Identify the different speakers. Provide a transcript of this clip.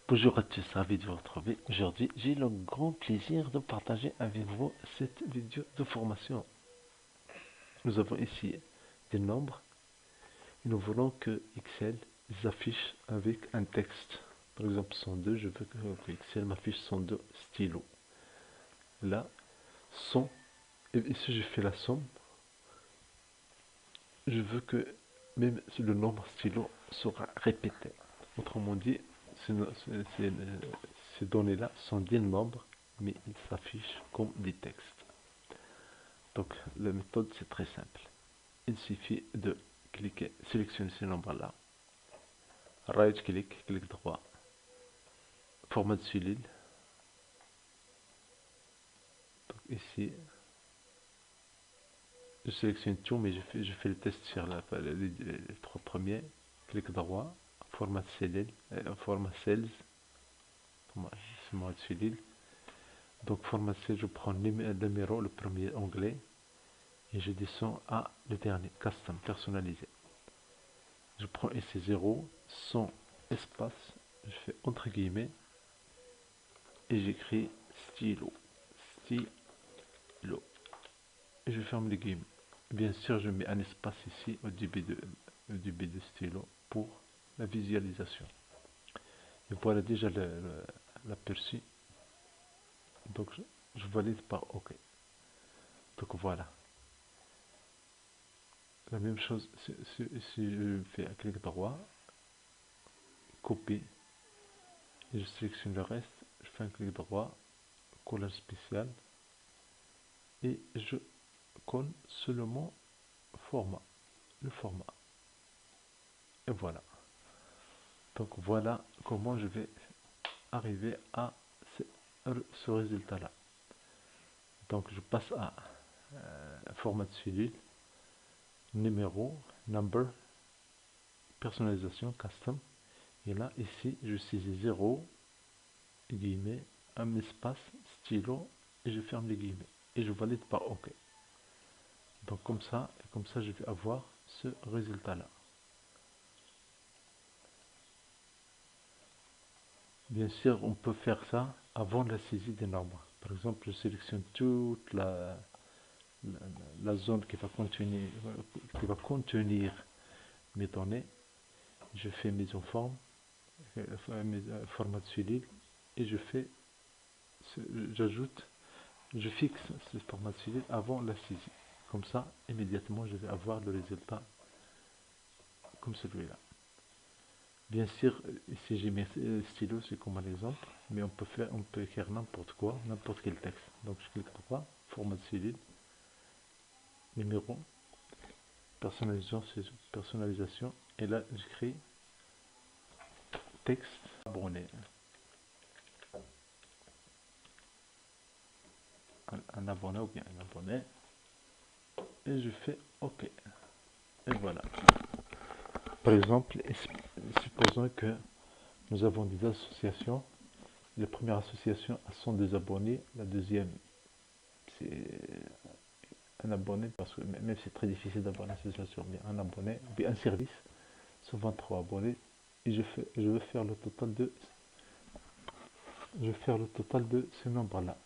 Speaker 1: Bonjour à tous, ravi de vous retrouver. Aujourd'hui, j'ai le grand plaisir de partager avec vous cette vidéo de formation. Nous avons ici des nombres et nous voulons que Excel les affiche avec un texte. Par exemple, 102, je veux que Excel m'affiche 102 stylo. Là, 100, et si je fais la somme, je veux que même le nombre stylo sera répété. Autrement dit, ces données-là sont des nombres, mais ils s'affichent comme des textes. Donc la méthode c'est très simple. Il suffit de cliquer, sélectionner ces nombres-là, right click, clic droit, format de solide. Donc ici, je sélectionne tout, mais je fais le test sur les trois premiers. Clic droit, format solide, format cells, format de solide. Donc format cells, je prends le numéro, le premier onglet, et je descends à le dernier, custom, personnalisé. Je prends ici 0, sans espace, je fais entre guillemets, et j'écris stylo, stylo, et je ferme les guillemets. Bien sûr, je mets un espace ici au début de stylo pour la visualisation. Et voilà déjà l'aperçu. Donc je valide par OK. Donc voilà. La même chose si je fais un clic droit, copier, et je sélectionne le reste, je fais un clic droit, collage spécial, et je colle seulement format, le format. Et voilà. Donc voilà comment je vais arriver à ce résultat-là. Donc je passe à format de cellule, numéro, number, personnalisation, custom. Et là, ici, je saisis 0, guillemets, un espace, stylo, et je ferme les guillemets. Et je valide par OK. Donc comme ça, je vais avoir ce résultat-là. Bien sûr, on peut faire ça avant la saisie des nombres. Par exemple, je sélectionne toute la zone qui va contenir mes données. Je fais mise en forme, format de solide, et j'ajoute, je fixe ce format de solide avant la saisie. Comme ça, immédiatement, je vais avoir le résultat comme celui-là. Bien sûr, ici j'ai mis stylo, c'est comme un exemple, mais on peut écrire n'importe quoi, n'importe quel texte. Donc je clique droit, format de solide, numéro, personnalisation, et là j'écris texte abonné. Un abonné ou bien un abonné, et je fais OK. Et voilà. Par exemple, supposons que nous avons des associations. La première association a 102 abonnés, la deuxième c'est un abonné, parce que même c'est très difficile d'avoir une association, mais un abonné, ou bien un service, sont 23 abonnés, et je veux faire le total de ce nombre-là.